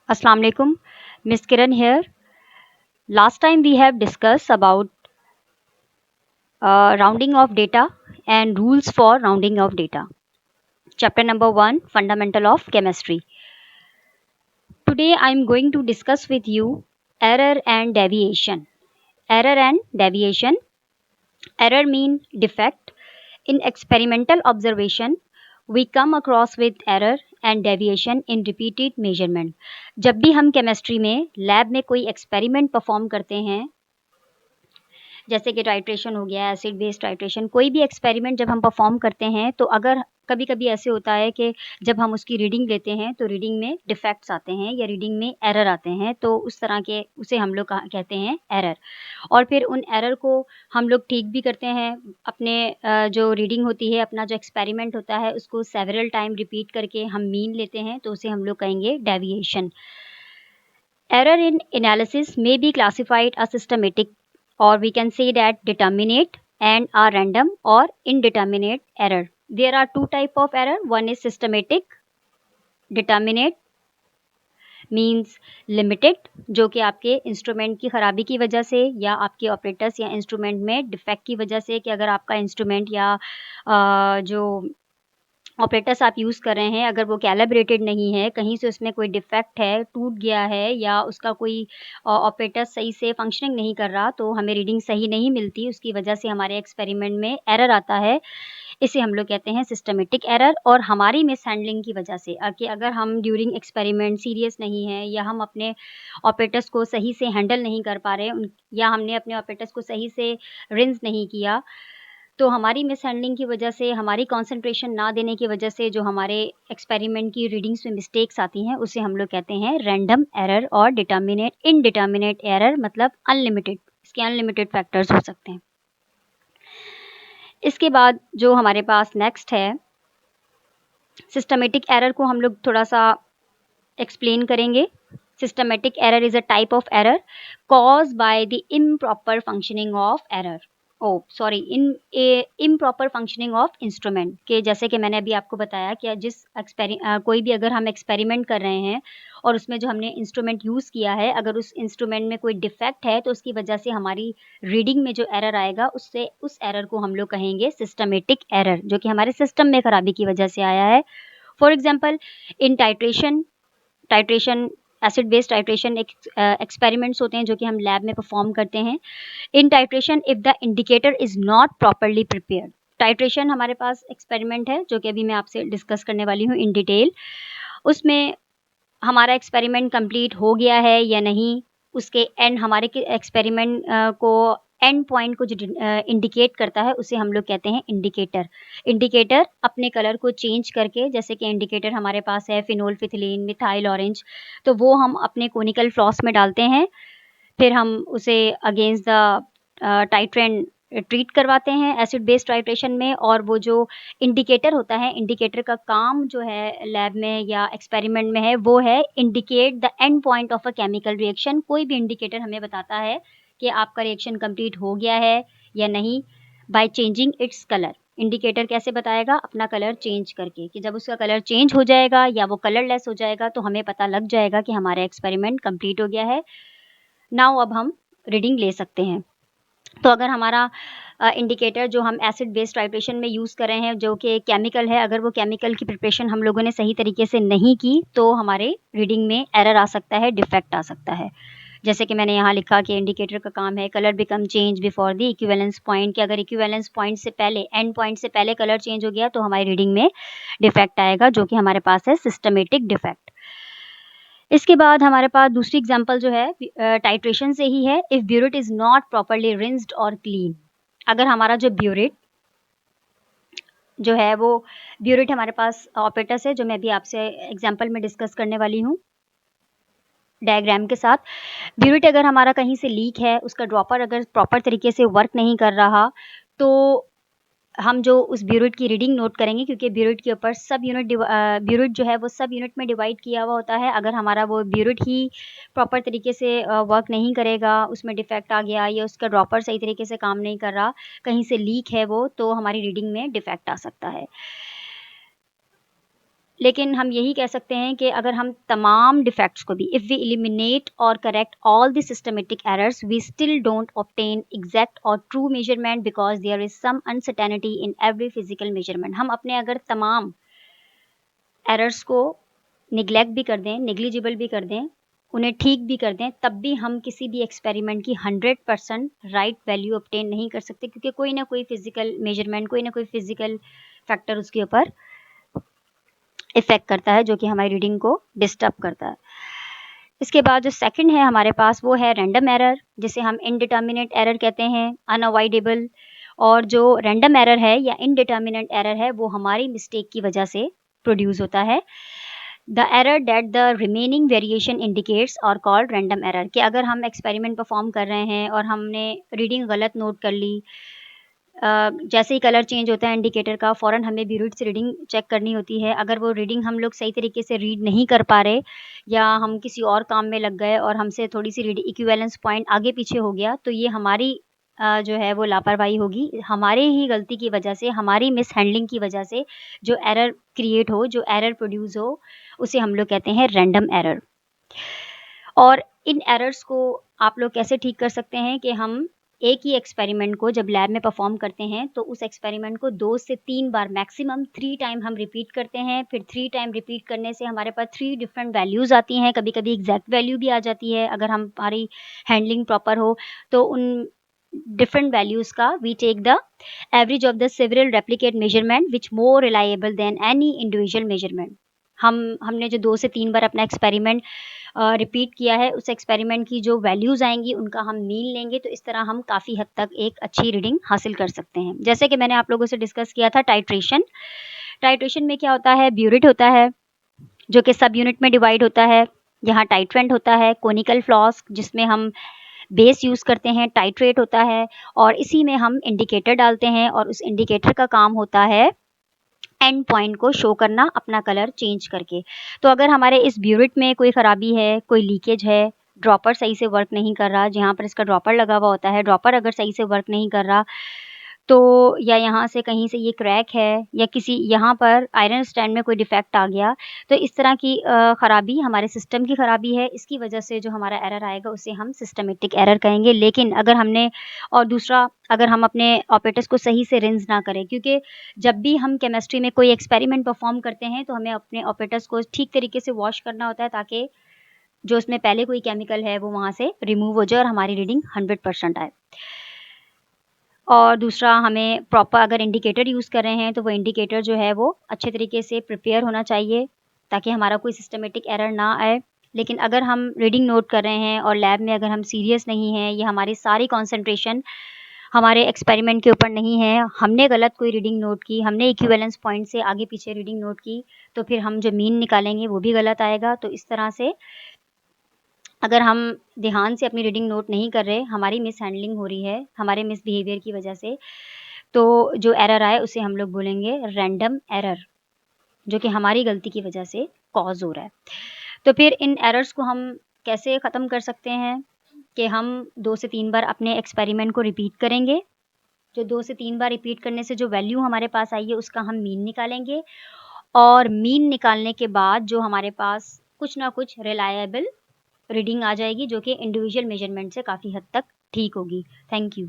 Assalamu alaikum, Miss Kiran here. Last time we have discussed about rounding of data and rules for rounding of data. Chapter number 1, Fundamental of Chemistry. Today I am going to discuss with you error and deviation. Error and deviation. Error mean defect. In experimental observation, we come across with error and deviation in repeated measurement. जब भी हम chemistry में lab में कोई experiment perform करते हैं, जैसे कि टाइट्रेशन हो गया, एसिड बेस टाइट्रेशन, कोई भी एक्सपेरिमेंट जब हम परफॉर्म करते हैं तो अगर कभी कभी ऐसे होता है कि जब हम उसकी रीडिंग लेते हैं तो रीडिंग में डिफेक्ट्स आते हैं या रीडिंग में एरर आते हैं, तो उस तरह के उसे हम लोग कहते हैं एरर। और फिर उन एरर को हम लोग ठीक भी करते हैं। अपने जो रीडिंग होती है, अपना जो एक्सपेरिमेंट होता है, उसको सेवरल टाइम रिपीट करके हम मीन लेते हैं, तो उसे हम लोग कहेंगे deviation. Error in analysis may be classified as systematic, or we can say that determinate and are random or indeterminate error. There are two type of error. One is systematic. Determinate means limited, जो कि आपके instrument की खराबी की वजह से या आपके ऑपरेटर्स या इंस्ट्रूमेंट में डिफेक्ट की वजह से, कि अगर आपका इंस्ट्रूमेंट या जो ऑपरेटर्स आप यूज़ कर रहे हैं, अगर वो कैलिब्रेटेड नहीं है, कहीं से उसमें कोई डिफेक्ट है, टूट गया है, या उसका कोई ऑपरेटर सही से फंक्शनिंग नहीं कर रहा, तो हमें रीडिंग सही नहीं मिलती, उसकी वजह से हमारे एक्सपेरिमेंट में एरर आता है। इसे हम लोग कहते हैं सिस्टमेटिक एरर। और हमारी मिस हैंडलिंग की वजह से, कि अगर हम ड्यूरिंग एक्सपेरिमेंट सीरियस नहीं है, या हम अपने ऑपरेटर्स को सही से हैंडल नहीं कर पा रहे, या हमने अपने ऑपरेटर्स को सही से रिंस नहीं किया, तो हमारी मिस हैंडलिंग की वजह से, हमारी कंसंट्रेशन ना देने की वजह से जो हमारे एक्सपेरिमेंट की रीडिंग्स में मिस्टेक्स आती हैं, उसे हम लोग कहते हैं रैंडम एरर और इनडिटर्मिनेट एरर, मतलब अनलिमिटेड। इसके अनलिमिटेड फैक्टर्स हो सकते हैं। इसके बाद जो हमारे पास नेक्स्ट है, सिस्टमेटिक एरर को हम लोग थोड़ा सा एक्सप्लेन करेंगे। Systematic error is a type of error cause by the improper functioning of error improper functioning of instrument के। जैसे कि मैंने अभी आपको बताया कि कोई भी अगर हम एक्सपेरिमेंट कर रहे हैं और उसमें जो हमने इंस्ट्रूमेंट यूज़ किया है, अगर उस इंस्ट्रूमेंट में कोई डिफेक्ट है, तो उसकी वजह से हमारी रीडिंग में जो एरर आएगा, उससे उस एरर को हम लोग कहेंगे सिस्टमेटिक एरर, जो कि हमारे सिस्टम में खराबी की वजह से आया है। For example, in titration acid base titration experiments होते हैं जो कि हम लैब में परफॉर्म करते हैं। In titration if the indicator is not properly prepared, titration हमारे पास एक्सपेरिमेंट है जो कि अभी मैं आपसे डिस्कस करने वाली हूँ इन डिटेल। उसमें हमारा एक्सपेरिमेंट कंप्लीट हो गया है या नहीं, उसके एंड हमारे एक्सपेरिमेंट को एंड पॉइंट को जो इंडिकेट करता है, उसे हम लोग कहते हैं इंडिकेटर। इंडिकेटर अपने कलर को चेंज करके, जैसे कि इंडिकेटर हमारे पास है फिनोल्फिथिलीन, मिथाइल ऑरेंज, तो वो हम अपने कोनिकल फ्लॉस में डालते हैं, फिर हम उसे अगेंस्ट द टाइट्रेंट ट्रीट करवाते हैं एसिड बेस टाइट्रेशन में। और वो जो इंडिकेटर होता है, इंडिकेटर का काम जो है लैब में या एक्सपेरिमेंट में है, वो है indicate the end point of a chemical reaction. कोई भी इंडिकेटर हमें बताता है कि आपका रिएक्शन कंप्लीट हो गया है या नहीं, by changing its colour. Indicator कैसे बताएगा? अपना कलर चेंज करके, कि जब उसका कलर चेंज हो जाएगा या वो कलरलेस हो जाएगा, तो हमें पता लग जाएगा कि हमारा एक्सपेरिमेंट कंप्लीट हो गया है। नाउ अब हम रीडिंग ले सकते हैं। तो अगर हमारा इंडिकेटर जो हम एसिड बेस टाइट्रेशन में यूज़ कर रहे हैं, जो कि केमिकल है, अगर वो केमिकल की प्रिपरेशन हम लोगों ने सही तरीके से नहीं की, तो हमारे रीडिंग में एरर आ सकता है, डिफेक्ट आ सकता है। जैसे कि मैंने यहाँ लिखा कि इंडिकेटर का काम है colour become change before the equivalence point, कि अगर इक्विवेलेंस पॉइंट से पहले, एंड पॉइंट से पहले कलर चेंज हो गया, तो हमारी रीडिंग में डिफेक्ट आएगा, जो कि हमारे पास है सिस्टमेटिक डिफेक्ट। इसके बाद हमारे पास दूसरी एग्जांपल जो है टाइट्रेशन से ही है। If burette is not properly rinsed और क्लीन, अगर हमारा जो ब्यूरेट जो है, वो ब्यूरेट हमारे पास ऑपरेटस है, जो मैं भी आपसे एग्जांपल में डिस्कस करने वाली हूँ डायग्राम के साथ। ब्यूरेट अगर हमारा कहीं से लीक है, उसका ड्रॉपर अगर प्रॉपर तरीके से वर्क नहीं कर रहा, तो हम जो उस ब्यूरेट की रीडिंग नोट करेंगे, क्योंकि ब्यूरेट के ऊपर सब यूनिट ब्यूरेट जो है वो सब यूनिट में डिवाइड किया हुआ होता है। अगर हमारा वो ब्यूरेट ही प्रॉपर तरीके से वर्क नहीं करेगा, उसमें डिफेक्ट आ गया, या उसका ड्रॉपर सही तरीके से काम नहीं कर रहा, कहीं से लीक है वो, तो हमारी रीडिंग में डिफेक्ट आ सकता है। लेकिन हम यही कह सकते हैं कि अगर हम तमाम डिफेक्ट्स को भी, इफ़ वी एलिमिनेट और correct all the systematic errors, we still don't obtain exact और true measurement because there is some uncertainty in every physical measurement. हम अपने अगर तमाम एरर्स को निगलेक्ट भी कर दें, नेग्लिजिबल भी कर दें, उन्हें ठीक भी कर दें, तब भी हम किसी भी एक्सपेरिमेंट की 100% राइट वैल्यू ऑब्टेन नहीं कर सकते, क्योंकि कोई ना कोई फिजिकल मेजरमेंट, कोई ना कोई फिजिकल फैक्टर उसके ऊपर इफेक्ट करता है, जो कि हमारी रीडिंग को डिस्टर्ब करता है। इसके बाद जो सेकंड है हमारे पास, वो है रैंडम एरर, जिसे हम इनडिटर्मिनेट एरर कहते हैं, अनअवॉइडेबल। और जो रैंडम एरर है या इनडिटर्मिनेट एरर है, वो हमारी मिस्टेक की वजह से प्रोड्यूस होता है। The error that the remaining variation indicates और कॉल्ड रैंडम एरर, कि अगर हम एक्सपेरिमेंट परफॉर्म कर रहे हैं और हमने रीडिंग गलत नोट कर ली, जैसे ही कलर चेंज होता है इंडिकेटर का, फ़ौरन हमें ब्यूरेट से रीडिंग चेक करनी होती है। अगर वो रीडिंग हम लोग सही तरीके से रीड नहीं कर पा रहे, या हम किसी और काम में लग गए और हमसे थोड़ी सी रीडिंग इक्विवेलेंस पॉइंट आगे पीछे हो गया, तो ये हमारी जो है वो लापरवाही होगी, हमारे ही गलती की वजह से, हमारी मिस हैंडलिंग की वजह से जो एरर क्रिएट हो, जो एरर प्रोड्यूस हो, उसे हम लोग कहते हैं रैंडम एरर। और इन एरर्स को आप लोग कैसे ठीक कर सकते हैं कि हम एक ही एक्सपेरिमेंट को जब लैब में परफॉर्म करते हैं, तो उस एक्सपेरिमेंट को 2 से 3 बार, मैक्सिमम 3 टाइम हम रिपीट करते हैं। फिर 3 टाइम रिपीट करने से हमारे पास 3 डिफरेंट वैल्यूज़ आती हैं, कभी-कभी एग्जैक्ट वैल्यू भी आ जाती है। अगर हमारी हैंडलिंग प्रॉपर हो, तो उन डिफरेंट वैल्यूज़ का we take the average of the several replicate measurement which more reliable than any individual measurement. हमने जो 2 से 3 बार अपना एक्सपेरिमेंट रिपीट किया है, उस एक्सपेरिमेंट की जो वैल्यूज़ आएंगी उनका हम मीन लेंगे, तो इस तरह हम काफ़ी हद तक एक अच्छी रीडिंग हासिल कर सकते हैं। जैसे कि मैंने आप लोगों से डिस्कस किया था टाइट्रेशन। टाइट्रेशन में क्या होता है, ब्यूरेट होता है जो कि सब यूनिट में डिवाइड होता है। यहाँ टाइट्रेंट होता है, कोनिकल फ्लास्क जिसमें हम बेस यूज़ करते हैं, टाइट्रेट होता है, और इसी में हम इंडिकेटर डालते हैं, और उस इंडिकेटर का काम होता है एंड पॉइंट को शो करना अपना कलर चेंज करके। तो अगर हमारे इस ब्यूरेट में कोई ख़राबी है, कोई लीकेज है, ड्रॉपर सही से वर्क नहीं कर रहा, जहाँ पर इसका ड्रॉपर लगा हुआ होता है, ड्रॉपर अगर सही से वर्क नहीं कर रहा, तो या यहाँ से कहीं से ये क्रैक है, या किसी यहाँ पर आयरन स्टैंड में कोई डिफेक्ट आ गया, तो इस तरह की ख़राबी हमारे सिस्टम की ख़राबी है। इसकी वजह से जो हमारा एरर आएगा उसे हम सिस्टमेटिक एरर कहेंगे। लेकिन अगर हमने, और दूसरा, अगर हम अपने ऑपरेटर्स को सही से रिंस ना करें, क्योंकि जब भी हम केमिस्ट्री में कोई एक्सपेरिमेंट परफॉर्म करते हैं, तो हमें अपने ऑपरेटर्स को ठीक तरीके से वॉश करना होता है, ताकि जो उसमें पहले कोई केमिकल है वो वहाँ से रिमूव हो जाए और हमारी रीडिंग 100% आए। और दूसरा, हमें प्रॉपर अगर इंडिकेटर यूज़ कर रहे हैं, तो वो इंडिकेटर जो है वो अच्छे तरीके से प्रिपेयर होना चाहिए, ताकि हमारा कोई सिस्टमेटिक एरर ना आए। लेकिन अगर हम रीडिंग नोट कर रहे हैं और लैब में अगर हम सीरियस नहीं हैं, या हमारी सारी कंसंट्रेशन हमारे एक्सपेरिमेंट के ऊपर नहीं है, हमने गलत कोई रीडिंग नोट की, हमने इक्विवेलेंस पॉइंट से आगे पीछे रीडिंग नोट की, तो फिर हम जो मीन निकालेंगे वो भी गलत आएगा। तो इस तरह से अगर हम ध्यान से अपनी रीडिंग नोट नहीं कर रहे, हमारी मिस हैंडलिंग हो रही है हमारे मिस बिहेवियर की वजह से, तो जो एरर आए उसे हम लोग बोलेंगे रैंडम एरर, जो कि हमारी गलती की वजह से कॉज हो रहा है। तो फिर इन एरर्स को हम कैसे ख़त्म कर सकते हैं, कि हम 2 से 3 बार अपने एक्सपेरिमेंट को रिपीट करेंगे। जो 2 से 3 बार रिपीट करने से जो वैल्यू हमारे पास आई है, उसका हम मीन निकालेंगे, और मीन निकालने के बाद जो हमारे पास कुछ ना कुछ रिलायबल रीडिंग आ जाएगी, जो कि इंडिविजुअल मेजरमेंट से काफ़ी हद तक ठीक होगी। Thank you.